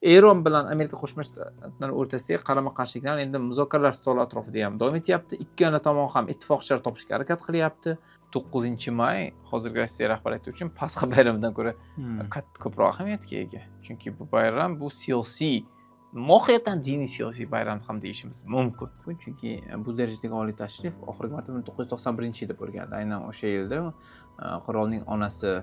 Eron bilan Amerika Qo'shma Shtatlari o'rtasidagi qarama-qarshiliklar endi muzokaralar stoli atrofida ham davom etyapti. Ikkala tomon ham ittifoqchilar topishga harakat qilyapti. 9-may hozirgi Rossiya rahbariyati uchun Pasxa bayramidan ko'ra ko'proq ahamiyatga ega. Chunki bu bayram bu siyosiy, mohiyatan diniy siyosiy bayram ham deyishimiz mumkin. Chunki bu darajadagi oliy tashrif oxirgi marta 1991-yilda bo'lgandi. Aynan o'sha yilda qirolning onasi,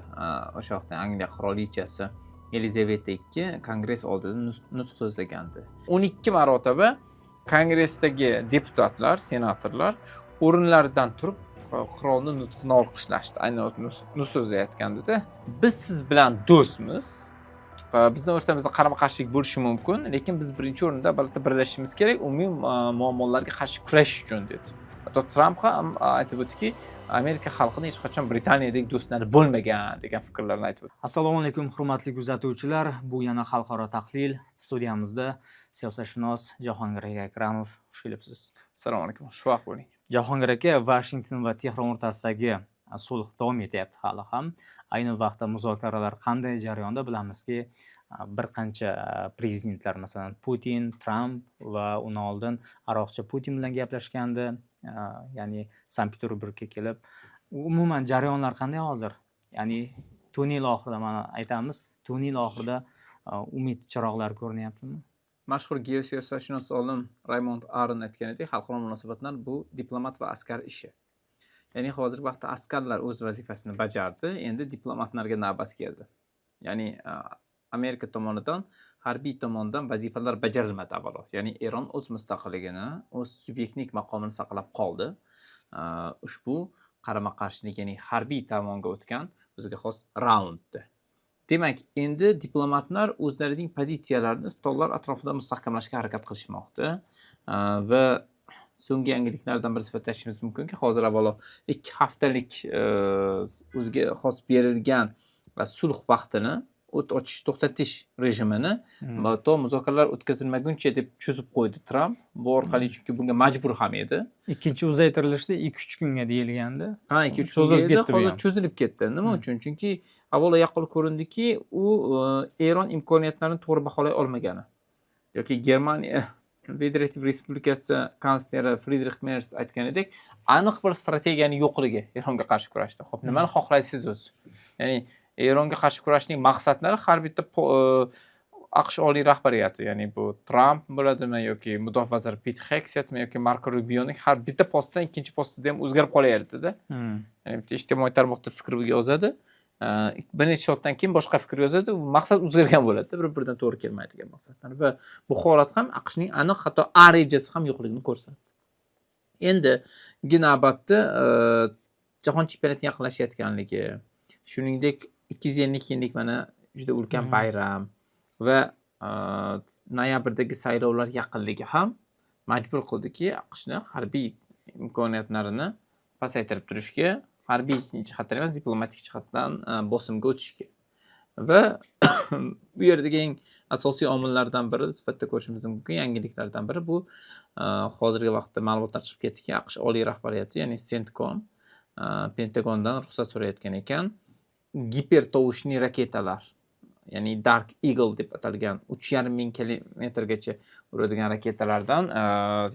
o'sha vaqtda Angliya qirolichasi Yelizaveta II kongress oldida nutq so'zlagandi. 12 marotaba kongressdagi deputatlar, senatorlar o'rinlaridan turib qirolning nutqini olqishlashdi. Aynan nutq so'zlayotganda biz siz bilan do'stmiz. Bizning o'rtamizda qarama-qarshilik bo'lishi mumkin, lekin biz birinchi o'rinda albatta birlashishimiz kerak, umumiy muammolarga qarshi kurashish uchun dedi. Hatto Tramp ham aytib o'tdiki, Amerika xalqini hech qachon Britaniyadagi do'stlari bo'lmagan degan fikrlarni aytib o'tdi. Assalomu alaykum hurmatli kuzatuvchilar. Bu yana xalqaro tahlil. Studiyamizda siyosatshunos Jahongir Akramov. Xush kelibsiz. Assalomu alaykum. Xushvaqt bo'ling. Jahongir aka, Washington va Tehron o'rtasidagi sulh davom etyapti hali ham. Ayni vaqtda muzokaralar qanday jarayonda bilamizki, bir qancha prezidentlar, masalan, Putin, Trump va undan oldin Aroqchi Putin bilan gaplashgandi, ya'ni Sankt-Peterburgga kelib. Umuman jarayonlar qanday hozir? Ya'ni tun yil oxirida mana aytamiz, tun yil oxirida umid chiroqlari ko'rinyaptimi? Mashhur geosiyosatchinos olim Raymond Aron aytganidek, xalqaro munosabatlar bu diplomat va askar ishi. Ya'ni hozirgi vaqtda askarlar o'z vazifasini bajardi, endi diplomatlarga navbat keldi. Ya'ni Amerika tomonidan, harbiy tomondan vazifalar bajarilmadi avvalo. Ya'ni Eron o'z mustaqilligini, o'z subyektnik maqomini saqlab qoldi. Ushbu qarama-qarshilik, ya'ni harbiy tomonga o'tgan o'ziga xos raunddi. Demak, endi diplomatlar o'zlarining pozitsiyalarini stollar atrofida mustahkamlashga harakat qilishmoqda va so'nggi yangiliklardan biri sifatida aytishimiz mumkinki, hozir avvalo 2 haftalik o'ziga xos berilgan sulh vaqtini o't ochish, to'xtatish rejimini to muzokaralar o'tkazilmaguncha deb cho'zib qo'ydi Tramp. Bu orqali chunki bunga majbur ham edi. Ikkinchi uzaytirilishda 2-3 kunga deyilgandi. 2-3 kunga edi, hozir cho'zilib ketdi. Nima uchun? Chunki avvalo yaqqol ko'rindiki, u Eron imkoniyatlarini to'g'ri baholay olmagani. Yoki Germaniya Federativ Respublikasi kansleri Friedrich Merz aytganidek, aniq bir strategiyani yo'qligi Eronga qarshi kurashda. Xo'p, nimani xohlaysiz o'zi? Ya'ni Eronga qarshi kurashning maqsadlari har bitta AQSh oliy rahbariyati, ya'ni bu Trump bo'ladimi yoki mudofaa vaziri Pete Hegsethmi yoki Marco Rubioning har bitta postdan ikkinchi postida ham o'zgarib qolayapti-da. Ya'ni bitta ijtimoiy tarmoqda fikr yozadi, bir necha soatdan keyin boshqa fikr yozadi, maqsad o'zgargan bo'ladi, bir-biridan to'g'ri kelmaydigan maqsadlar va bu holat ham AQShning aniq hatto A rejasi ham yo'qligini ko'rsatdi. Endi navbatda jahon chempionatiga yaqinlashayotganligi, shuningdek 250 yillik mana juda ulkan bayram va noyabrdagi saylovlar yaqinligi ham majbur qildiki, AQShni harbiy imkoniyatlarini pasaytirib turishga, harbiy jihatdan emas, diplomatik jihatdan bosimga o'tishga. Va bu yerdagi eng asosiy omillardan biri sifatida ko'rishimiz mumkin, yangiliklardan biri bu hozirgi vaqtda ma'lumotlar chiqib ketdiki, AQSh oliy rahbariyati, ya'ni CENTCOM Pentagondan ruxsat so'rayotgan ekan. Gipertovushli raketalar, ya'ni Dark Eagle deb atalgan 3,5 kilometrgacha uradigan raketalardan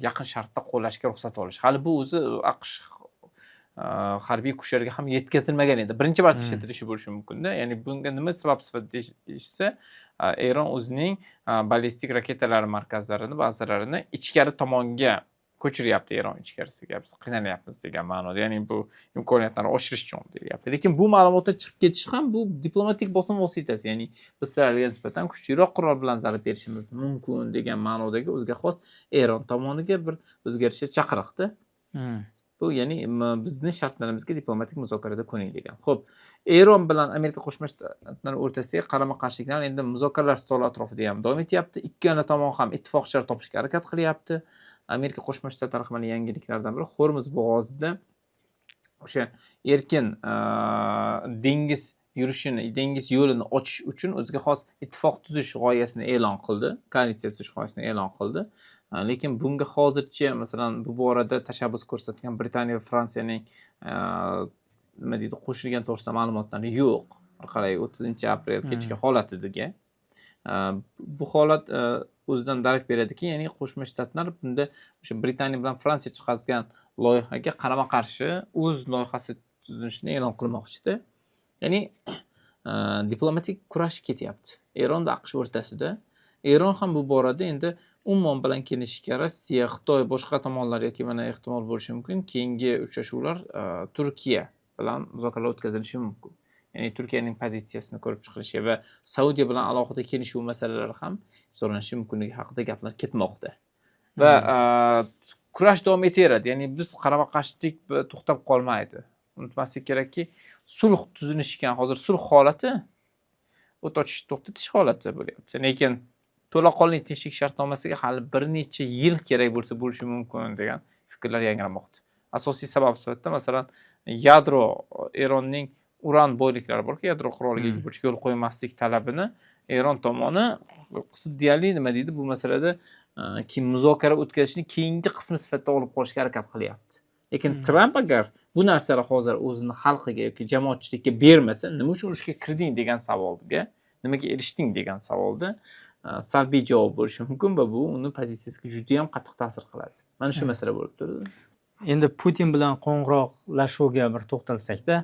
yaqin sharqda qo'llashga ruxsat olish. Hali bu o'zi AQSh harbiy kuchlariga ham yetkazilmagan edi. Birinchi marta ishlatilishi bo'lishi mumkin-da. Ya'ni bunga nima sabab sifatida deyishsa, Eron o'zining ballistik raketalar markazlarini, bazalarini ichkari tomonga ko'chiryapti, Eron ichkarisiga. Biz qiynalyapmiz degan ma'noda. Ya'ni bu imkoniyatlarni oshirish uchun deyapti. Lekin bu ma'lumotlar chiqib ketishi ham bu diplomatik bosim vositasi. Ya'ni biz sizlarga nisbatan kuchliroq qurol bilan zarb berishimiz mumkin degan ma'nodagi o'ziga xos Eron tomoniga bir o'zgarishga chaqiriqdi. Bu ya'ni bizning shartlarimizga diplomatik muzokarada ko'ning degan. Xo'p, Eron bilan Amerika Qo'shma Shtatlari o'rtasidagi qarama-qarshiliklar endi muzokaralar stoli atrofida ham davom etyapti. Ikkala tomon ham ittifoqchilar topishga harakat qilyapti. Amerika Qo'shma Shtatlari mana yangiliklardan biri Hormuz bo'g'ozida o'sha erkin dengiz yurishini, dengiz yo'lini ochish uchun o'ziga xos ittifoq tuzish g'oyasini e'lon qildi, koalitsiya tuzish g'oyasini e'lon qildi. Lekin bunga hozircha masalan bu borada tashabbus ko'rsatgan Britaniya va Fransiyaning nima deydi, qo'shilgan to'g'risida ma'lumotlar yo'q. Qarang, 30 aprel kechki holatiga. Bu holat o'zidan darak beradiki, ya'ni Qo'shma Shtatlar bunda o'sha Britaniya bilan Fransiya chiqargan loyihaga qarama-qarshi o'z loyihasi tuzilishini e'lon qilmoqchida. Ya'ni diplomatik kurash ketyapti Eron va AQSh o'rtasida. Eron ham bu borada endi Ummon bilan kelishishga Rossiya, Xitoy, boshqa tomonlar yoki mana ehtimol bo'lishi mumkin keyingi uchrashuvlar Turkiya bilan muzokaralar o'tkazilishi mumkin. Ya'ni Turkiyaning pozitsiyasini ko'rib chiqilishi va Saudiya bilan alohida kelishuv masalalari ham so'ralanishi mumkinligi haqida gaplar ketmoqda. Va kurash davom etaveradi. Ya'ni biz qarama-qarshilik to'xtab qolmaydi. Unutmaslik kerakki, sulh tuzilishgan, hozir sulh holati o't ochish to'xtatish holati bo'lyapti. Lekin to'laqonli tinchlik shartnomasiga hali bir necha yil kerak bo'lsa bo'lishi mumkin degan fikrlar yangramoqda. Asosiy sabab sifatida masalan yadro Eronning uran boyliklari borki, yadro quroliga ega bo'lishga yo'l qo'ymaslik talabini Eron tomoni deyarli nima deydi bu masalada muzokara o'tkazishni keyingi qismi sifatida olib qolishga harakat qilyapti. Lekin Tramp agar bu narsalar hozir o'zini xalqiga yoki jamoatchilikka bermasa, nima uchun urushga kirding degan savolga, nimaga erishding degan savolda salbiy javob bo'lishi mumkin va bu uni pozitsiyasiga juda ham qattiq ta'sir qiladi. Mana shu masala bo'lib turadi. Endi Putin bilan qo'ng'iroqlashuvga bir to'xtalsakda,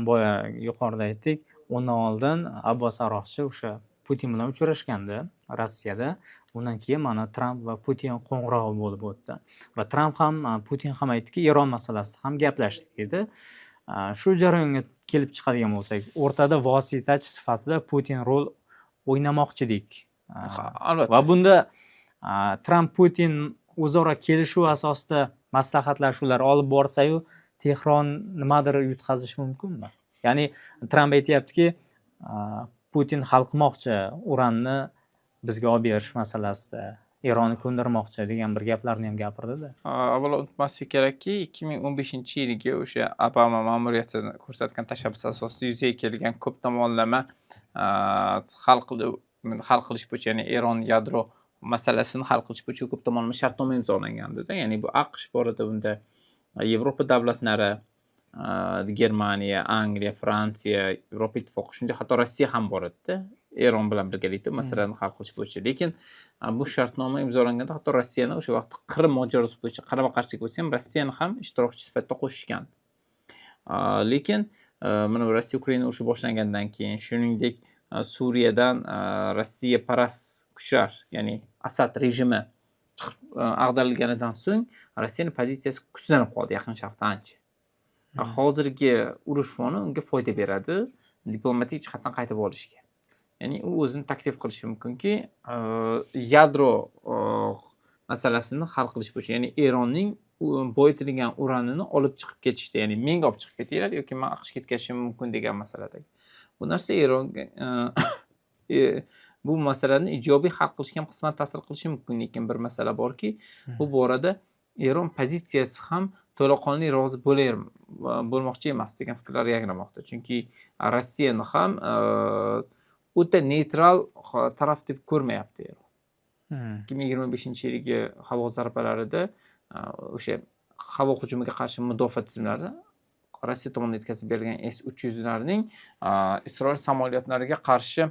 boya yuqorida aytdik, undan oldin Abbos Aroqchi o'sha Putin bilan uchrashgandi Rossiyada. Undan keyin mana Tramp va Putin qo'ng'irog'i bo'lib o'tdi. Va Tramp ham, Putin ham aytdiki, Eron masalasida ham gaplashdik dedi. Shu jarayonga kelib chiqadigan bo'lsak, o'rtada vositachi sifatida Putin rol o'ynamoqchidik. Albatta. Va bunda Tramp Putin o'zaro kelishuv asosida maslahatlashuvlar olib borsa-yu, Tehron nimadir yutqazish mumkinmi? Ya'ni Tramp aytayaptiki, Putin hal qilmoqchi uranni bizga olib berish masalasida, Eronni ko'ndirmoqchi degan bir gaplarni ham gapirdi-da. Avvalo unutmaslik kerakki, 2015-yilgi o'sha Obama ma'muriyatini ko'rsatgan tashabbus asosida yuzaga kelgan ko'p tomonlama hal qilish bo'yicha, ya'ni Eron yadro masalasini hal qilish bo'yicha ko'p tomonlama shartnoma imzolangandi-da. Ya'ni bu AQSh borada unda Yevropa davlatlari, Germaniya, Angliya, Fransiya, Yevropa ittifoqi, shunday hatto Rossiya ham bor edi-da. Eron bilan birgalikda masalani hal qilish bo'yicha. Lekin bu shartnoma imzolanganda hatto Rossiyani o'sha vaqtda Qrim mojarosi bo'yicha qarama-qarshilik bo'lsa ham Rossiyani ham ishtirokchi sifatida qo'shishgan. Lekin mana Rossiya Ukraina urushi boshlangandan keyin, shuningdek Suriyadan Rossiya parast kuchlar, ya'ni Asad rejimi ag'darilganidan so'ng Rossiyaning pozitsiyasi kuchlanib qoldi Yaqin Sharqda ancha. Hozirgi urush foni unga foyda beradi diplomatik jihatdan qaytib olishga. Ya'ni u o'zini taklif qilishi mumkinki, yadro masalasini hal qilish bo'yicha, ya'ni Eronning boyitilgan uranini olib chiqib ketishda, ya'ni menga olib chiqib ketinglar yoki men AQShga ketkazishim mumkin degan masaladagi. Bu narsa Eronga bu masalani ijobiy hal qilishga ham qisman ta'sir qilishi mumkin, lekin bir masala borki, bu borada Eron pozitsiyasi ham to'laqonli rozi bo'lmoqchi emas degan fikrlar yangramoqda. Chunki Rossiyani ham o'ta neytral taraf deb ko'rmayapti Eron. 2025-yilgi havo zarbalarida o'sha havo hujumiga qarshi mudofaa tizimlari Rossiya tomonidan yetkazib berilgan S-300larning Isroil samolyotlariga qarshi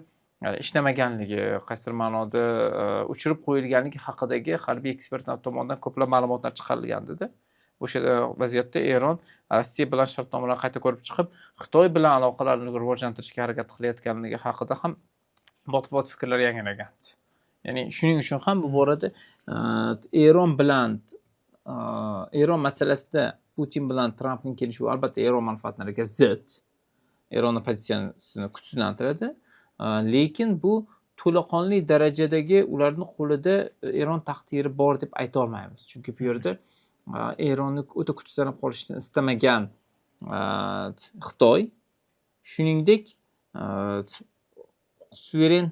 ishlamaganligi, qaysidir ma'noda uchirib qo'yilganligi haqidagi harbiy ekspertlar tomonidan ko'plab ma'lumotlar chiqarilgandi-da. O'sha vaziyatda Eron Rossiya bilan shartnomalarni qayta ko'rib chiqib, Xitoy bilan aloqalarni rivojlantirishga harakat qilayotganligi haqida ham bot-bot fikrlar yangragandi. Ya'ni shuning uchun ham bu borada Eron masalasida Putin bilan Trampning kelishuvi albatta Eron manfaatlariga zid. Eronning pozitsiyasini kuchsizlantiradi. Lekin bu to'laqonli darajadagi ularning qo'lida Eron taqdiri bor deb ayta olmaymiz. Chunki bu yerda Eronni o'ta kuchsizlanib qolishni istamagan Xitoy, shuningdek suveren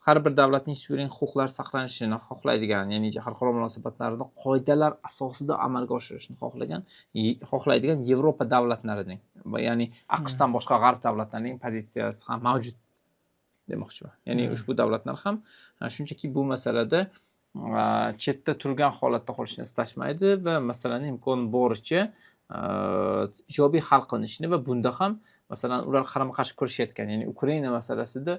har bir davlatning suveren huquqlari saqlanishini xohlaydigan, ya'ni xalqaro munosabatlarni qoidalar asosida amalga oshirishni xohlaydigan Yevropa davlatlarining, ya'ni AQShdan boshqa g'arb davlatlarining pozitsiyasi ham mavjud demoqchiman. Ya'ni ushbu davlatlar ham shunchaki bu masalada chetda turgan holatda qolishni istashmaydi va masalani imkon boricha ijobiy hal qilinishini va bunda ham masalan ular qarama qarshi kurashayotgan, ya'ni Ukraina masalasida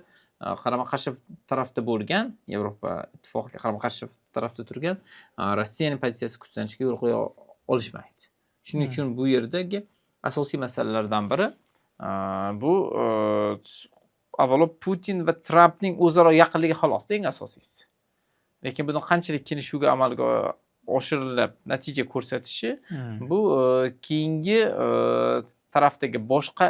qarama qarshi tarafda bo'lgan, Yevropa ittifoqiga qarama qarshi tarafda turgan Rossiyaning pozitsiyasi kuchlanishiga yo'l qo'ya olishmaydi. Shuning uchun bu yerdagi asosiy masalalardan biri bu avvalo Putin va Trampning o'zaro yaqinligi xolos, eng asosiysi. Lekin buni qanchalik kelishuvga amalga oshirilib natija ko'rsatishi bu keyingi tarafdagi boshqa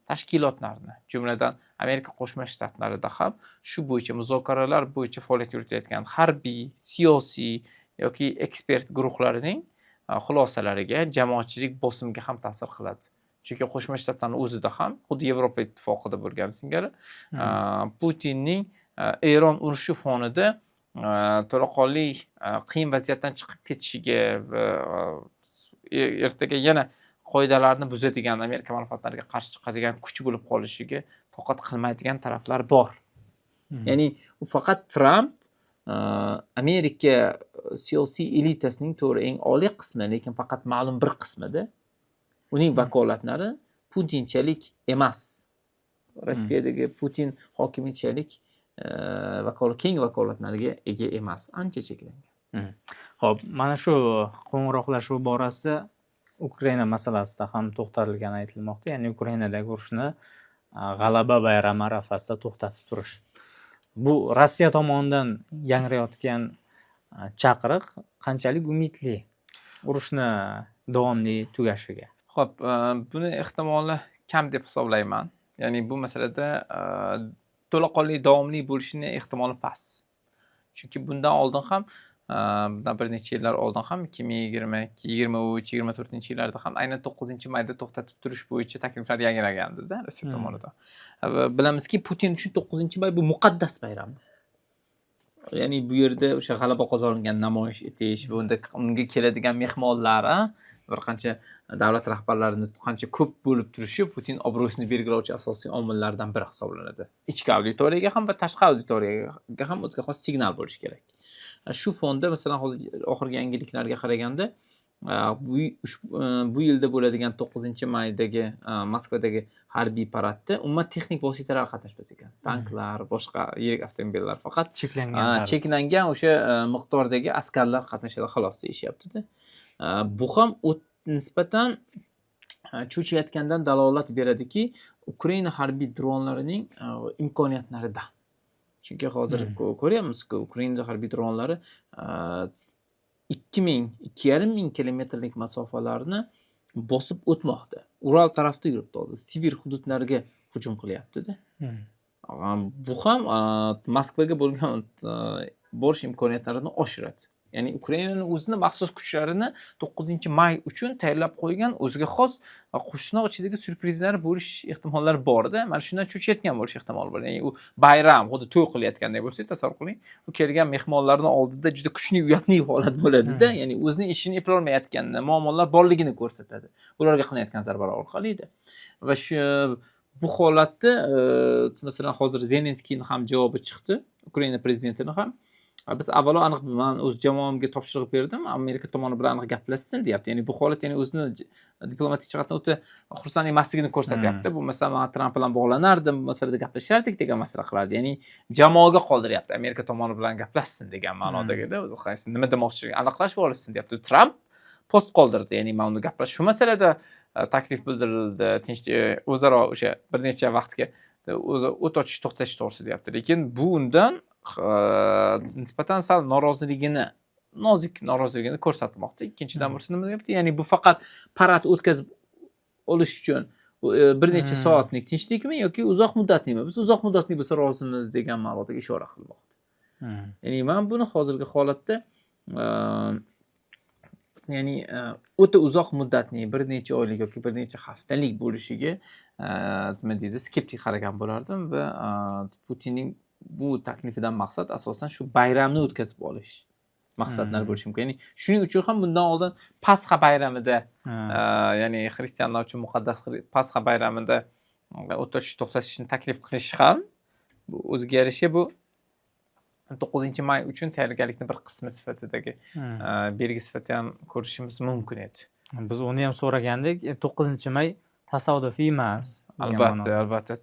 tashkilotlarni, jumladan Amerika Qo'shma Shtatlarida ham shu bo'yicha muzokaralar bo'yicha faoliyat yuritayotgan harbiy, siyosiy yoki ekspert guruhlarining xulosalariga, jamoatchilik bosimiga ham ta'sir qiladi. Chunki Qo'shma Shtatlarning o'zida ham, xuddi Yevropa ittifoqida bo'lgani singari, Putinning Eron urushi fonida to'laqonli qiyin vaziyatdan chiqib ketishiga va ertaga yana qoidalarni buzadigan, Amerika manfaatlariga qarshi chiqadigan kuch bo'lib qolishiga toqat qilmaydigan taraflar bor. Ya'ni u faqat Trump Amerika siyosiy elitasining to'g'ri eng oliy qismi, lekin faqat ma'lum bir qismida uning vakolatlari Putinchalik emas. Rossiyadagi Putin hokimiyatchalik keng vakolatlariga ega emas, ancha cheklangan. Xo'p, mana shu qo'ng'iroqlashuv borasida Ukraina masalasida ham to'xtatilgani aytilmoqda. Ya'ni Ukrainadagi urushni g'alaba bayrami arafasida to'xtatib turish. Bu Rossiya tomonidan yangrayotgan chaqiriq qanchalik umidli urushni davomli tugashiga? Xo'p, buni ehtimoli kam deb hisoblayman. Ya'ni bu masalada to'laqonli davomli bo'lishini ehtimoli past. Chunki bundan oldin ham, bundan bir necha yillar oldin ham 2022, 23, 24-yillarda ham aynan 9-mayda to'xtatib turish bo'yicha takliflar yangragandi-da Rossiya tomonidan. Va bilamizki, Putin uchun 9-may bu muqaddas bayram. Ya'ni bu yerda o'sha g'alaba qozonilgan namoyish etish va unga keladigan mehmonlar, bir qancha davlat rahbarlarini qancha ko'p bo'lib turishi Putin obro'sini belgilovchi asosiy omillardan biri hisoblanadi. Ichki auditoriyaga ham va tashqi auditoriyaga ham o'ziga xos signal bo'lishi kerak. Shu fonda masalan hozir oxirgi yangiliklarga qaraganda bu yilda bo'ladigan 9-maydagi Moskvadagi harbiy paradda umuman texnik vositalar qatnashmas ekan. Tanklar, boshqa yirik avtomobillar, faqat cheklangan o'sha miqdordagi askarlar qatnashadi xolos deyishyapti-da. Bu ham nisbatan cho'chiyotgandan dalolat beradiki, Ukraina harbiy dronlarining imkoniyatlaridan. Chunki hozir ko'ryapmiz-ku, Ukraina harbiy dronlari 2,5 kilometrlik masofalarni bosib o'tmoqda. Ural tarafda yuribdi hozir, Sibir hududlariga hujum qilyapti-da. Bu ham Moskvaga bo'lgan borish imkoniyatlarini oshiradi. Ya'ni Ukrainaning o'zini maxsus kuchlarini 9-may uchun tayyorlab qo'ygan o'ziga xos qo'shnoq ichidagi syurprizlar bo'lish ehtimollari bor-da. Mana shundan cho'chiyotgan bo'lish ehtimoli bor. Ya'ni u bayram, xuddi to'y qilayotgandek bo'lsa, tasavvur qiling. U kelgan mehmonlarning oldida juda kuchli, uyatli holat bo'ladi-da. Ya'ni o'zining ishini eplolmayotgan muammolar borligini ko'rsatadi. Ularga qilinayotgan zarbalar orqali-da. Va shu bu holatda masalan hozir Zelenskiyning ham javobi chiqdi, Ukraina prezidentining ham. Biz avvalo aniq men o'z jamoamga topshiriq berdim, Amerika tomoni bilan aniq gaplashsin deyapti. Ya'ni bu holat ya'ni o'zini diplomatik jihatdan o'ta xursand emasligini ko'rsatyapti. Bu masalan men Tramp bilan bog'lanardim, bu masalada gaplashardik degan masala qilardi. Ya'ni jamoaga qoldiryapti, Amerika tomoni bilan gaplashsin degan ma'nodagida o'zi qaysi nima demoqchiligini aniqlashib olishsin deyapti. Tramp post qoldirdi. Ya'ni men unda gaplash shu masalada taklif bildirildi, tinchlik o'zaro o'sha bir necha vaqtga o't ochish to'xtash to'g'risida deyapti. Lekin bu undan nisbatan sal nozik noroziligini ko'rsatmoqda. Ikkinchidan bursa nima deyapti? Ya'ni bu faqat parad o'tkazib olish uchun bir necha soatlik tinchlikmi yoki uzoq muddatlikmi? Biz uzoq muddatli bo'lsa rozimiz degan ma'noda ishora qilmoqda. Ya'ni men buni hozirgi holatda ya'ni o'ta uzoq muddatli, bir necha oylik yoki bir necha haftalik bo'lishiga nima deydi, skeptik qaragan bo'lardim va Putinning bu taklifidan maqsad asosan shu bayramni o'tkazib olish maqsadlari bo'lishi mumkin. Ya'ni shuning uchun ham bundan oldin Pasxa bayramida, ya'ni xristianlar uchun muqaddas Pasxa bayramida o't ochish to'xtatishni taklif qilish ham o'ziga yarasha bu 9-may uchun tayyorgarlikning bir qismi sifatidagi belgi sifatida ham ko'rishimiz mumkin edi. Biz uni ham so'ragandik. 9-may tasodifiy emas. Albatta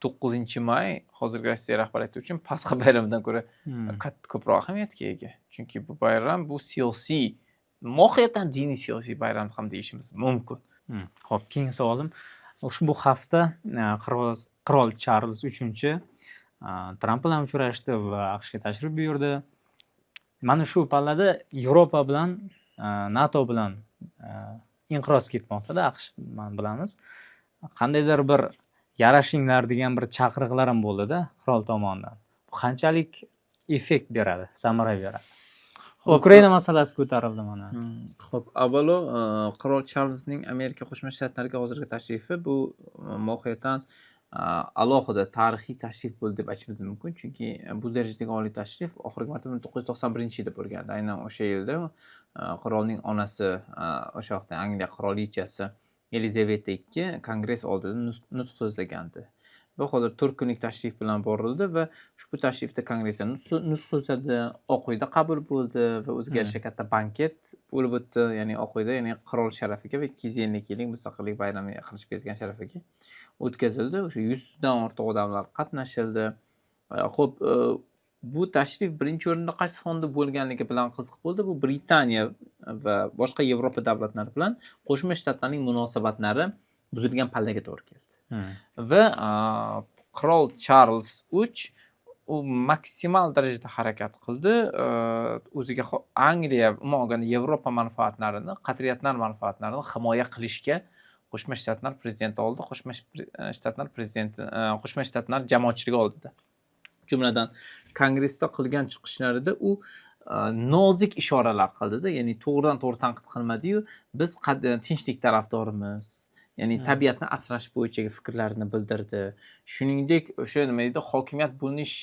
9-may hozirgi Rossiya rahbariyati uchun Pasxa bayramidan ko'ra ko'proq ahamiyatga ega. Chunki bu bayram bu siyosiy, mohiyatan diniy siyosiy bayram ham deyishimiz mumkin. Xo'p, keyingi savolim. Ushbu hafta qirol Charlz 3-chi Tramp bilan uchrashdi va AQShga tashrif buyurdi. Mana shu pallada Yevropa bilan NATO bilan inqiroz ketmoqda, AQSh bilamiz. Qandaydir bir yarashinglar degan bir chaqiriqlar ham bo'ldi-da qirol tomonidan. Bu qanchalik effekt beradi, samara beradi? Ukraina masalasi ko'tarildi mana. Xo'p, avvalo qirol Charlzning Amerika Qo'shma Shtatlariga hozirgi tashrifi bu mohiyatan alohida tarixiy tashrif bo'ldi deb aytishimiz mumkin. Chunki bu darajadagi oliy tashrif oxirgi marta 1991-yilda bo'lgandi. Aynan o'sha yilda qirolning onasi, o'sha vaqtda Angliya qirolichasi Yelizaveta II kongress oldida nutq so'zlagandi. Va hozir 4 kunlik tashrif bilan borildi va ushbu tashrifda kongressda nutq so'zladi, Oq uyda qabul bo'ldi va o'ziga yarasha katta banket bo'lib o'tdi. Ya'ni Oq uyda, ya'ni qirol sharafiga va 250 yillik mustaqillik bayrami qilishib bergan sharafiga o'tkazildi. O'sha 100 dan ortiq odamlar qatnashildi. Xo'p, bu tashrif birinchi o'rinda qaysi sonda bo'lganligi bilan qiziq bo'ldi. Bu Britaniya va boshqa Yevropa davlatlari bilan Qo'shma Shtatlarning munosabatlari buzilgan pallaga to'g'ri keldi. Va qirol Charlz 3 u maksimal darajada harakat qildi. O'ziga Angliya, umuman olganda Yevropa manfaatlarini, qadriyatlar manfaatlarini himoya qilishga Qo'shma Shtatlar prezidenti oldi, Qo'shma Shtatlar jamoatchiligi oldida. Jumladan kongressda qilgan chiqishlarida u nozik ishoralar qildi-da, ya'ni to'g'ridan-to'g'ri tanqid qilmadi-yu, biz tinchlik tarafdorimiz, ya'ni tabiatni asrash bo'yicha fikrlarini bildirdi. Shuningdek, o'sha nima deydi, hokimiyat bo'linish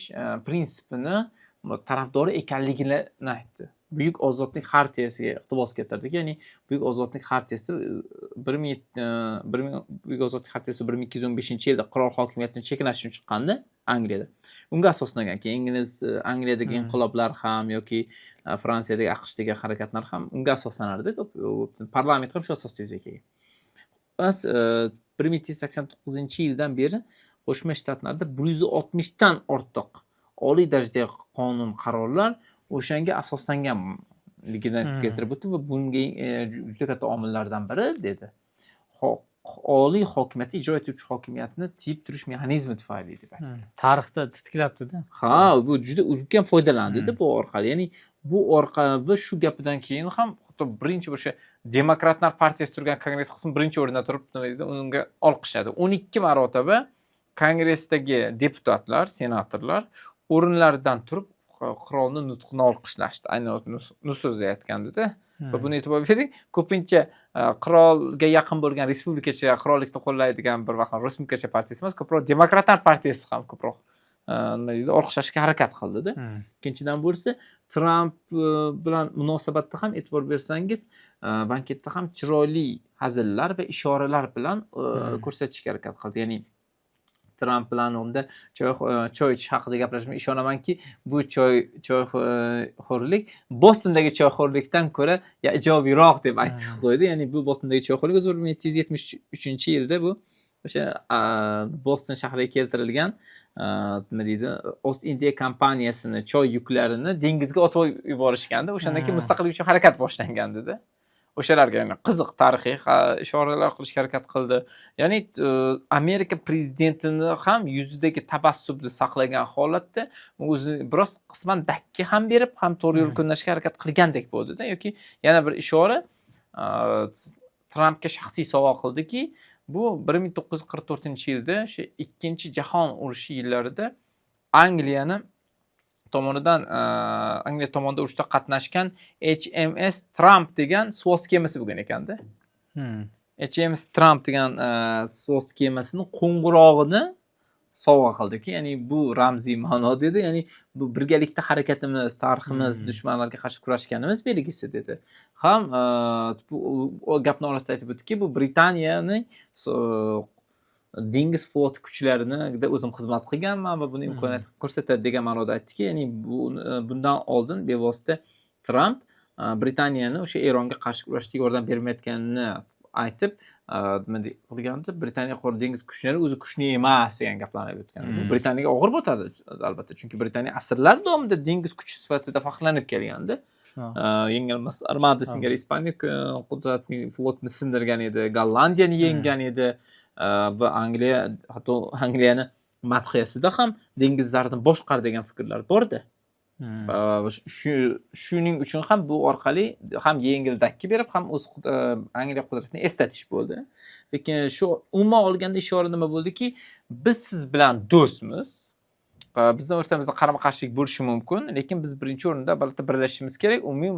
prinsipini tarafdori ekanligini aytdi. Buyuk ozodlik xartiyasiga iqtibos keltirdi. Ya'ni Buyuk ozodlik xartiyasi 1215-yilda qirol hokimiyatini cheklash uchun chiqqanda Angliyada. Unga asoslangan. Keyin Ingliz Angliyadagi inqiloblar ham yoki Fransiyadagi AQShdagi harakatlar ham unga asoslanardi. Parlament ham shu asosda yuzaga kelgan. Bas 1789-yildan beri Qo'shma Shtatlarda 160 dan ortiq oliy darajadagi qonun qarorlar o'shanga asoslanganligini keltirib o'tdi va bunga juda katta omillardan biri dedi. Oliy hokimiyatni ijro etuvchi hokimiyatni tiyib turish mexanizmi tufayli deb aytgan. Tarixda tiklabdi-da. Ha, bu juda ulkan foydalandi-da bu orqali. Ya'ni bu orqali va shu gapidan keyin ham hatto birinchi o'sha Demokratlar partiyasi turgan kongress qismi birinchi o'rinda turib, nima deydi, unga olqishladi. 12 marotaba kongressdagi deputatlar, senatorlar o'rinlaridan turib qirolni nutqini olqishlashdi. Aynan nutq so'zlayotganda-da. Va buni e'tibor bering, ko'pincha qirolga yaqin bo'lgan respublikachi, qirollikni qo'llaydigan bir vaqt respublikachi partiyasi emas, ko'proq Demokratlar partiyasi ham ko'proq nima deydi, olqishlashga harakat qildi-da. Ikkinchidan bo'lsa, Tramp bilan munosabatda ham e'tibor bersangiz, banketda ham chiroyli hazillar va ishoralar bilan ko'rsatishga harakat qildi. Ya'ni Tramp bilan unda choy ichish haqida gaplashib ishonamanki, bu choyxo'rlik Bostondagi choyxo'rlikdan ko'ra ijobiyroq deb aytib qo'ydi. Ya'ni bu Bostondagi choyxo'rlik 1773-yilda bu o'sha Boston shahriga keltirilgan nima deydi, Ost Indiya kompaniyasini choy yuklarini dengizga otib yuborishganda, o'shandan keyin mustaqillik uchun harakat boshlangandi-da. O'shalarga yana qiziq tarixiy ishoralar qilishga harakat qildi. Ya'ni Amerika prezidentini ham yuzidagi tabassumni saqlagan holatda o'zi biroz qisman dakki ham berib, ham to'g'ri yo'l ko'nashga harakat qilgandek bo'ldi-da. Yoki yana bir ishora Trampga shaxsiy sovg'a qildiki, bu 1944-yilda o'sha 2-jahon urushi yillarida Angliya tomonidan urushda qatnashgan HMS Trump degan suvoz kemasi bo'lgan ekanda. HMS Trump degan suvoz kemasini qo'ng'irog'ini sovg'a qildiki, ya'ni bu ramziy ma'no dedi, ya'ni bu birgalikda harakatimiz, tariximiz, dushmanlarga qarshi kurashganimiz belgisi dedi. Ham bu gapni orasida aytib o'tdiki, bu Britaniyaning dengiz floti kuchlarinida o'zim xizmat qilganman va buni imkoniyat ko'rsatadi degan ma'noda aytdiki, ya'ni bundan oldin bevosita Tramp Britaniyani o'sha Eronga qarshi kurashishga yordam bermayotganini aytib nima qilganda Britaniya qora dengiz kuchlari o'zi kuchli emas degan gaplarni aytgan. Bu Britaniyaga og'ir botadi albatta, chunki Britaniya asrlar davomida dengiz kuchi sifatida faxrlanib kelgandi. Yengilmas armada singari Ispaniya qudratli flotni sindirgan edi, Gollandiyani yenggan edi va Angliya, hatto Angliyani madhiyasida ham dengizlarni boshqar degan fikrlar bor-da. Shuning uchun ham bu orqali ham yengil dakki berib, ham o'z Angliya qudratini eslatish bo'ldi. Lekin shu umuman olganda ishora nima bo'ldiki, biz siz bilan do'stmiz. Bizning o'rtamizda qarama-qarshilik bo'lishi mumkin, lekin biz birinchi o'rinda albatta birlashishimiz kerak, umumiy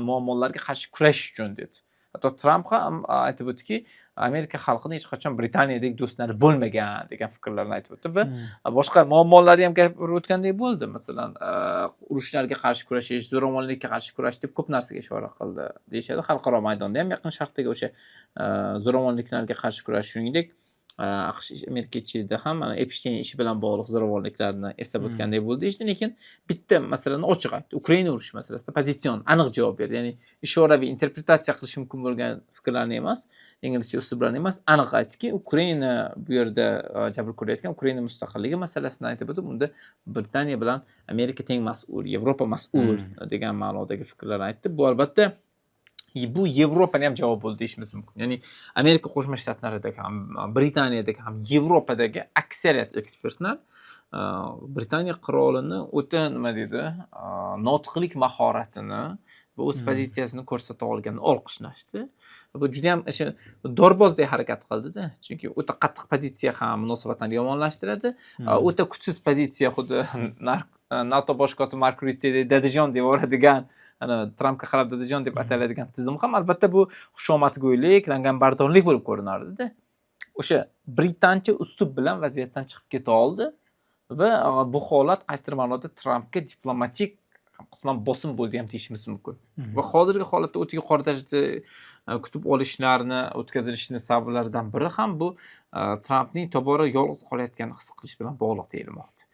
muammolarga qarshi kurashish uchun dedi. Hatto Tramp ham aytib o'tdiki, Amerika xalqini hech qachon Britaniyadagi do'stlari bo'lmagan degan fikrlarni aytib o'tdi va boshqa muammolarni ham gapirib o'tgandek bo'ldi. Masalan, urushlarga qarshi kurashish, zo'ravonlikka qarshi kurash deb ko'p narsaga ishora qildi deyishadi. Xalqaro maydonda ham Yaqin Sharqdagi o'sha zo'ravonliklarga qarshi kurash, shuningdek AQSh Amerika ichida ham Epstein ishi bilan bog'liq zo'ravonliklarni eslab o'tgandek bo'ldi deyishdi, lekin bitta masalani ochiq aytdi. Ukraina urushi masalasida pozitsion, aniq javob berdi. Ya'ni ishoraviy interpretatsiya qilish mumkin bo'lgan fikrlarni emas, inglizcha uslublarni emas, aniq aytdiki, Ukraina bu yerda jabr ko'rayotgan Ukraina mustaqilligi masalasini aytib o'tib, unda Britaniya bilan Amerika teng mas'ul, Yevropa mas'ul degan ma'nodagi fikrlarni aytdi. Bu albatta bu Yevropani ham javob bo'ldi deyishimiz mumkin. Ya'ni Amerika Qo'shma Shtatlaridagi ham, Britaniyadagi ham, Yevropadagi aksariyat ekspertlar Britaniya qirolini o'ta nima deydi, nutqlik mahoratini va o'z pozitsiyasini ko'rsata olganini olqishlashdi. Bu juda ham o'sha dorbozdek harakat qildi-da. Chunki o'ta qattiq pozitsiya ham munosabatlarni yomonlashtiradi. O'ta kuchsiz pozitsiya xuddi NATO bosh kotibi Mark Rutte dadajon deb yuboradigan, Trampga qarab dadajon deb ataladigan tizim ham albatta bu xushomatgo'ylik, langambardorlik bo'lib ko'rinardi-da. O'sha britancha uslub bilan vaziyatdan chiqib keta oldi va bu holat qaysidir ma'noda Trampga diplomatik qisman bosim bo'ldi ham deyishimiz mumkin. Va hozirgi holatda o'ta yuqori darajada kutib olishlarni o'tkazilishini sabablaridan biri ham bu Trampning tobora yolg'iz qolayotganini his qilish bilan bog'liq deyilmoqda.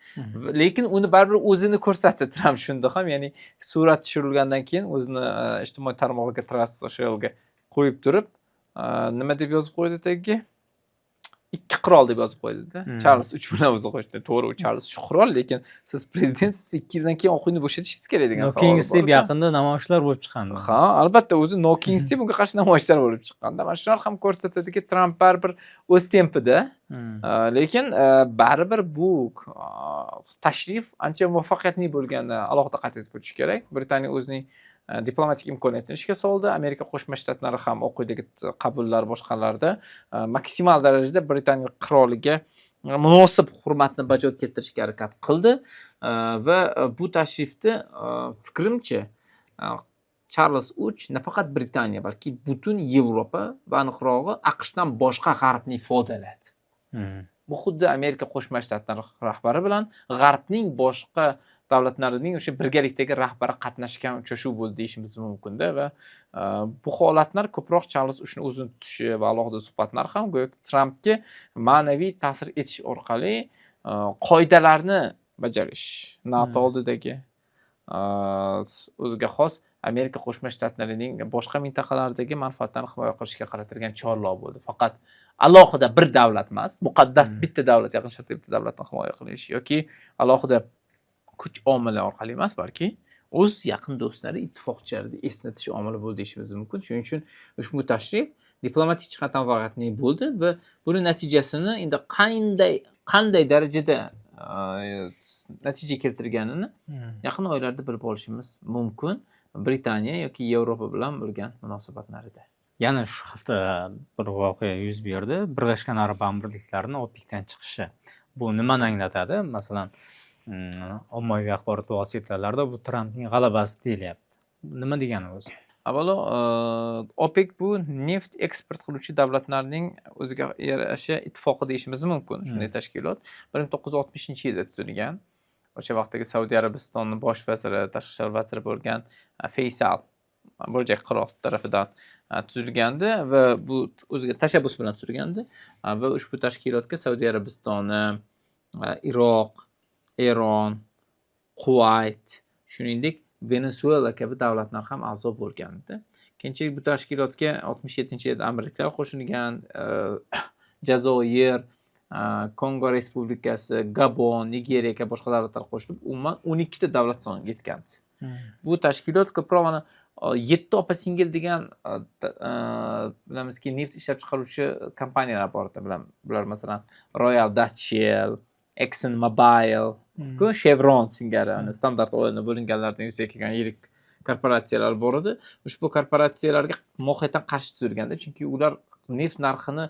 Lekin uni baribir o'zini ko'rsatdi Tramp shunda ham, ya'ni surat tushirilgandan keyin o'zini ijtimoiy tarmoqlarga Truth Socialga qo'yib turib, nima deb yozib qo'ydi tagiga? Ikki qirol deb yozib qo'ydi-da. Charles 3 bilan o'zi qo'shdi. To'g'ri, Charles shu qirol, lekin siz prezidentsiz va 2 yildan keyin Oq uyni bo'shatishingiz kerak degan savol. No Kings deb yaqinda namoyishlar bo'lib chiqqandi. Ha, albatta o'zi No Kings deb unga qarshi namoyishlar bo'lib chiqqanda. Mana shular ham ko'rsatadiki, Tramp baribir o'z tempida, lekin baribir bu tashrif ancha muvaffaqiyatli bo'lganini alohida qayd etib o'tish kerak. Britaniya o'zining diplomatik imkoniyatini ishga soldi. Amerika Qo'shma Shtatlari ham Oq uydagi qabullar boshqalarda maksimal darajada Britaniya qiroliga munosib hurmatni bajo keltirishga harakat qildi va bu tashrifni fikrimcha Charles 3 nafaqat Britaniya, balki butun Yevropa va aniqrog'i AQShdan boshqa g'arbni ifodaladi. Bu xuddi Amerika Qo'shma Shtatlari rahbari bilan g'arbning boshqa davlatlarining o'sha birgalikdagi rahbari qatnashgan uchrashuv bo'ldi deyishimiz mumkin-da va bu holatlar ko'proq Charles uchun o'zini tutishi va alohida suhbatlar ham go'yo Trampga ma'naviy ta'sir etish orqali qoidalarni bajarish, NATO oldidagi o'ziga xos Amerika Qo'shma Shtatlarining boshqa mintaqalardagi manfaatlarini himoya qilishga qaratilgan chorlov bo'ldi. Faqat alohida bir davlat emas, muqaddas bitta davlat, Yaqin Sharqda bitta davlatni himoya qilish yoki alohida kuch omili orqali emas, balki o'z yaqin do'stlari, ittifoqchilarni eslatish omili bo'ldi deyishimiz mumkin. Shuning uchun ushbu tashrif diplomatik jihatdan muvaffaqiyatli bo'ldi va buning natijasini endi qanday darajada natija keltirganini yaqin oylarda bilib olishimiz mumkin. Britaniya yoki Yevropa bilan bo'lgan munosabatlarida. Yana shu hafta bir voqea yuz berdi. Birlashgan Arab Amirliklarining OPECdan chiqishi. Bu nimani anglatadi? Masalan, ommaviy axborot vositalarida bu Trampning g'alabasi deyilyapti. Nima degani o'zi? Avvalo, OPEC bu neft eksport qiluvchi davlatlarning o'ziga yarasha ittifoqi deyishimiz mumkin. Shunday tashkilot 1960-yilda tuzilgan. O'sha vaqtdagi Saudiya Arabistonining bosh vaziri, tashqi ishlar vaziri bo'lgan Faysal bo'lajak qirol tomonidan tuzilgandi va bu o'ziga tashabbus bilan tuzilgandi va ushbu tashkilotga Saudiya Arabistoni, Iroq, Eron, Kuvayt, shuningdek Venezuela kabi davlatlar ham a'zo bo'lgandi. Keyinchalik bu tashkilotga 67-yilda amerikaliklar qo'shilgan, Jazoir, Kongo Respublikasi, Gabon, Nigeriya kabi boshqa davlatlar qo'shilib, umuman 12 ta davlat soniga yetgandi. Bu tashkilot ko'proq mana 7 opa-singil degan bilamizki, neft ishlab chiqaruvchi kompaniyalar bor edi. Bular masalan Royal Dutch Shell, Exxon Mobil, Chevron singari standart oilni bo'linganlardan yuzaga kelgan yirik korporatsiyalar bor edi. Ushbu korporatsiyalarga mohiyatan qarshi tuzilganda, chunki ular neft narxini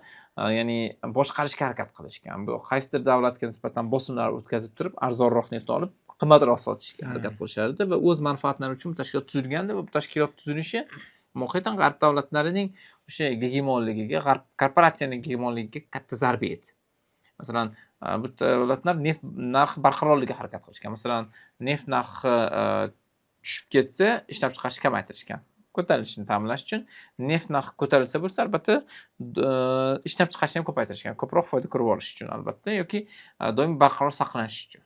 ya'ni boshqarishga harakat qilishgan. Bu qaysidir davlatga nisbatan bosimlar o'tkazib turib, arzonroq neft olib, qimmatroq sotishga harakat qilishardi va o'z manfaatlari uchun bu tashkilot tuzilgandi va bu tashkilot tuzilishi mohiyatan g'arb davlatlarining o'sha gegemonligiga, g'arb korporatsiyaning gegemonligiga katta zarba edi. Masalan, bu davlatlar neft narxi barqarorligiga harakat qilishgan. Masalan, neft narxi tushib ketsa, ishlab chiqarishni kamaytirishgan. Ko'tarilishini ta'minlash uchun neft narxi ko'tarilsa bo'lsa, albatta ishlab chiqarishni ham ko'paytirishgan. Ko'proq foyda ko'rib olish uchun albatta yoki doimiy barqaror saqlanish uchun.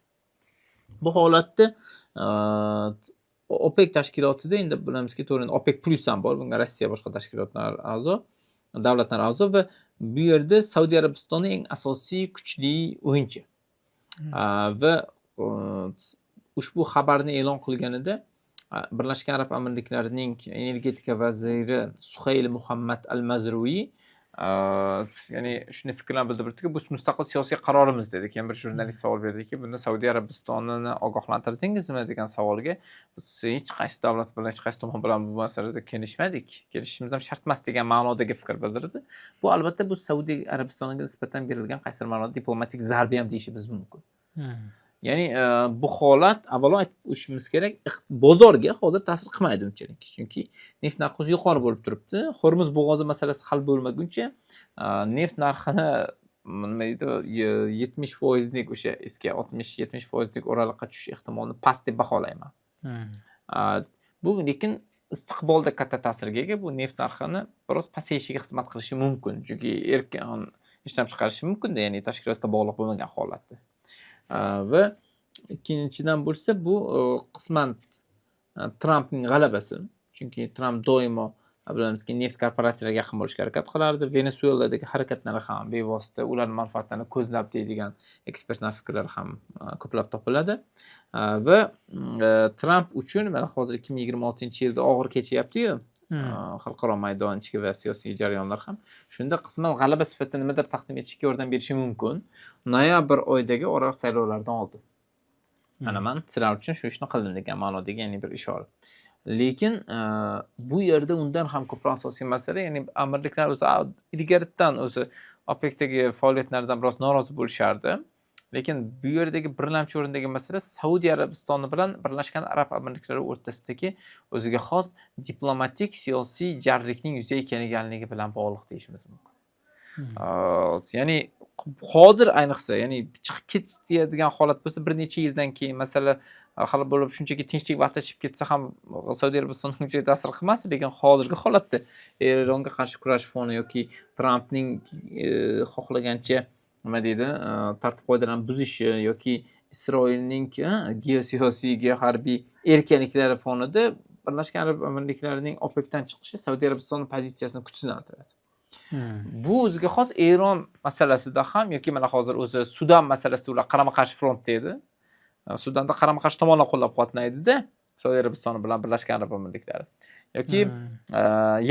Bu holatda OPEC tashkilotida endi bilamizki, to'g'ri OPEC plus ham bor. Bunga Rossiya boshqa tashkilotlar a'zo, davlatlar a'zo va bu yerda Saudiya Arabistoni eng asosiy kuchli o'yinchi. Va ushbu xabarni e'lon qilganida Birlashgan Arab Amirliklarining energetika vaziri Suhayl Muhammad Al-Mazrui ya'ni shuni fikrlarni bildirdiki, bu mustaqil siyosiy qarorimiz dedi. Keyin bir jurnalist savol berdiki, bunda Saudiya Arabistonini ogohlantirdingizmi degan savolga biz hech qaysi davlat bilan, hech qaysi tomon bilan bu masalada kelishmadik. Kelishishimiz ham shart emas degan ma'nodagi fikr bildirdi. Bu albatta bu Saudiya Arabistoniga nisbatan berilgan qaysi ma'noda diplomatik zarba ham deyishimiz mumkin. Ya'ni bu holat avvalo aytib o'tishimiz kerak, bozorga hozir ta'sir qilmaydi unchalik. Chunki neft narxi yuqori bo'lib turibdi. Hormuz bo'g'ozi masalasi hal bo'lmaguncha neft narxini nima deydi 70% lik o'sha eski 60-70% lik o'raliqqa tushish ehtimolini past deb baholayman. Bu lekin istiqbolda katta ta'sirga ega. Bu neft narxini biroz pasayishiga xizmat qilishi mumkin. Chunki erkin ishlab chiqarishi mumkin, ya'ni tashkilotga bog'liq bo'lmagan holatda. Va ikkinchidan bo'lsa bu qisman Trampning g'alabasi. Chunki Tramp doimo bilamizki, neft korporatsiyalariga yaqin bo'lishga harakat qilardi. Venezueladagi harakatlari ham bevosita ularning manfaatlarini ko'zlab deydigan ekspertlar fikrlari ham ko'plab topiladi. Va Tramp uchun mana hozir 2026-yilda og'ir kechyapti-yu. Xalqaro maydon ichki va siyosiy jarayonlar ham shunda qisman g'alaba sifatida nimadir taqdim etishga yordam berishi mumkin. Noyabr oyidagi oraliq saylovlardan oldin. Mana men sizlar uchun shu ishni qildim degan ma'nodagi ya'ni bir ishora. Lekin bu yerda undan ham ko'proq asosiy masala, ya'ni amirliklar o'zi ilgaridan o'zi OPECdagi faoliyatlaridan biroz norozi bo'lishardi. Lekin bu yerdagi birlamchi o'rindagi masala Saudiya Arabistoni bilan Birlashgan Arab Amirliklari o'rtasidagi o'ziga xos diplomatik siyosiy jarlikning yuzaga kelganligi bilan bog'liq deyishimiz mumkin. Ya'ni hozir ayniqsa, ya'ni chiqib ketadigan holat bo'lsa, bir necha yildan keyin masala hal bo'lib shunchaki tinchlik vaqtda chiqib ketsa ham Saudiya Arabistonga uncha ta'sir qilmas, lekin hozirgi holatda Eronga qarshi kurash foni yoki Trampning xohlagancha nima deydi, tartib qoidalarni buzishi yoki Isroilning geosiyosiy harbiy erkinliklari fonida Birlashgan Arab Amirliklarining OPECdan chiqishi Saudiya Arabistoni pozitsiyasini kuchsizlantiradi. Bu o'ziga xos Eron masalasida ham yoki mana hozir o'zi Sudan masalasida ular qarama-qarshi frontda edi. Sudanda qarama-qarshi tomonlar qo'llab-quvvatlaydi-da, Saudiya Arabistoni bilan Birlashgan Arab Amirliklari. Yoki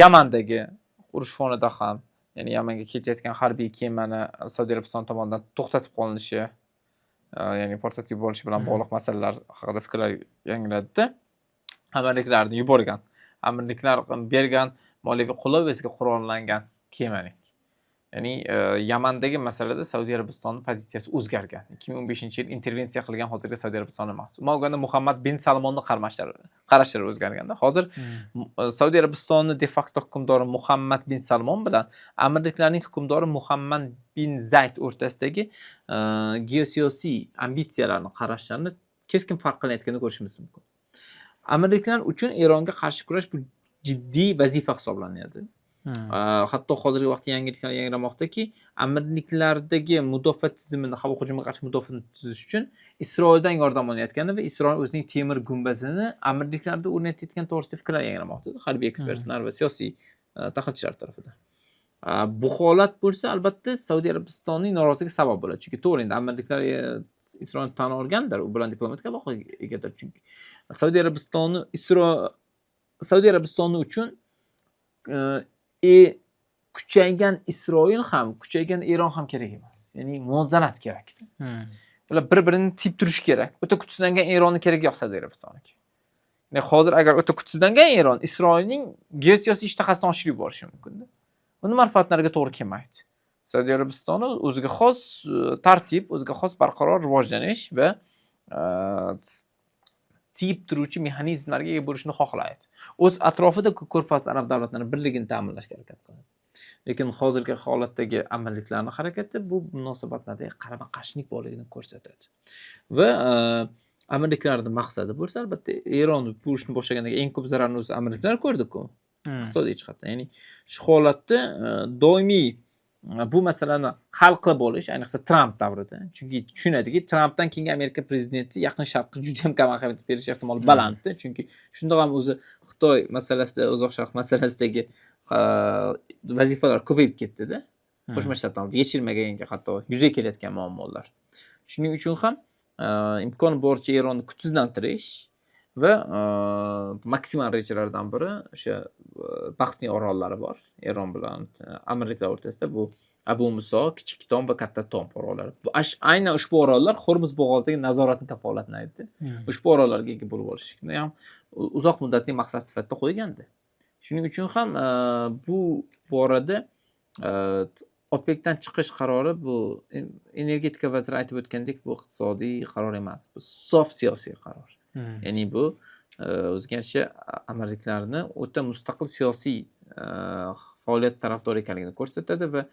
Yamandagi urush fonida ham, ya'ni Yamanga ketayotgan harbiy kemani Saudiya Arabistoni tomonidan to'xtatib qolinishi, ya'ni portlatib yuborish bilan bog'liq masalalar haqida fikrlar yangiladida. Amirliklarni yuborgan, amirliklar bergan moliyaviy qo'llov evaziga qurollangan kemaning. Ya'ni Yamandagi masalada Saudiya Arabistonining pozitsiyasi o'zgargan. 2015-yil intervensiya qilgan hozirgi Saudiya Arabistoni emas. Umuman Muhammad bin Salmonning qarashlari o'zgarganda. Hozir Saudiya Arabistonining de facto hukmdori Muhammad bin Salmon bilan amirliklarning hukmdori Muhammad bin Zayd o'rtasidagi geosiyosiy ambitsiyalarni, qarashlarini keskin farq qilayotganini ko'rishimiz mumkin. Amirliklar uchun Eronga qarshi kurash bu jiddiy vazifa hisoblanadi. Hatto hozirgi vaqtda yangiliklar yangramoqdaki, Amirliklardagi mudofaa tizimini, havo hujumiga qarshi mudofaani tuzish uchun Isroildan yordam olayotgani va Isroil o'zining temir gumbazini Amirliklarda o'rnatayotgan to'g'risida fikrlar yangramoqda harbiy ekspertlar va siyosiy tahlilchilar tomonidan. Bu holat bo'lsa, albatta Saudiya Arabistonining noroziligiga sabab bo'ladi. Chunki to'g'ri endi Amirliklar Isroilni tan olgandir, u bilan diplomatik aloqaga egadir. Chunki Saudiya Arabistoni uchun kuchaygan Isroil ham, kuchaygan Eron ham kerak emas. Ya'ni muvozanat kerak. Ular bir-birini tiyib turish kerak. O'ta kuchsizlangan Eronni keragi yo'q Saudiya Arabistoniga. Ya'ni hozir agar o'ta kuchsizlangan Eron Isroilning geosiyosiy ishtahasini oshirib yuborishi mumkin-da. Uni manfaatlariga to'g'ri kelmaydi. Saudiya Arabistoni o'ziga xos tartib, o'ziga xos barqaror rivojlanish va tiyib turuvchi mexanizmlarga ega bo'lishni xohlaydi. O'z atrofida Ko'rfaz arab davlatlarining birligini ta'minlashga harakat qiladi. Lekin hozirgi holatdagi amirliklarning harakati bu munosabatlarda qarama-qarshilik borligini ko'rsatadi. Va amirliklarning maqsadi bo'lsa, albatta Eron urushni boshlagandagi eng ko'p zararni o'zi amirliklar ko'rdi-ku. Iqtisodiy jihatdan. Ya'ni shu holatda doimiy bu masalani hal qilib olish, ayniqsa Tramp davrida. Chunki tushunadiki, Trampdan keyingi Amerika prezidenti Yaqin Sharqqa juda ham kam ahamiyat berish ehtimoli balandda. Chunki shundoq ham o'zi Xitoy masalasida, Uzoq Sharq masalasidagi vazifalar ko'payib ketdi-da. Qo'shma Shtatlarda yechilmaganga hatto yuzaga kelayotgan muammolar. Shuning uchun ham imkon boricha Eronni kuchsizlantirish va maksimal rejalardan biri o'sha bahsli orollari bor. Eron bilan Amirliklar o'rtasida bu Abu Muso, Kichik Tom va Katta Tom orollari. Aynan ushbu orollar Hormuz bo'g'ozidagi nazoratni kafolatlaydi. Ushbu orollarga ega bo'lib olishni ham uzoq muddatli maqsad sifatida qo'ygandi. Shuning uchun ham bu borada OPECdan chiqish qarori bu energetika vaziri aytib o'tgandek, bu iqtisodiy qaror emas, bu sof siyosiy qaror. Ya'ni bu o'ziga yarasha amirliklarni o'ta mustaqil siyosiy faoliyat tarafdori ekanligini ko'rsatadi va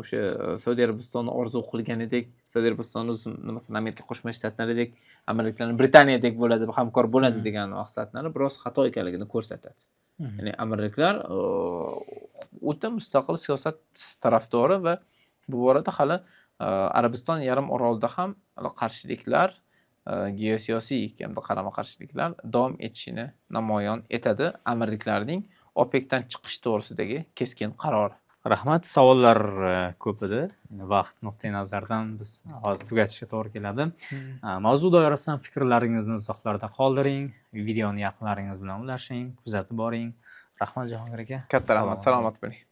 o'sha Saudiya Arabistonni orzu qilganidek, Saudiya Arabistoni masalan Amerika Qo'shma Shtatlaridek, amirliklarni Britaniyadek bo'ladi, hamkor bo'ladi degan maqsadlari biroz xato ekanligini ko'rsatadi. Ya'ni amirliklar o'ta mustaqil siyosat tarafdori va bu borada hali Arabiston yarim orolida ham qarshiliklar, geosiyosiy hamda qarama-qarshiliklar davom etishini namoyon etadi amirliklarning OPECdan chiqish to'g'risidagi keskin qaror. Rahmat, savollar ko'p edi. Vaqt nuqtai nazaridan biz hozir tugatishga to'g'ri keladi. Mavzu doirasidan fikrlaringizni izohlarda qoldiring, videoni yaqinlaringiz bilan ulashing, kuzatib boring. Rahmat Jahongir aka. Katta rahmat, salomat bo'ling.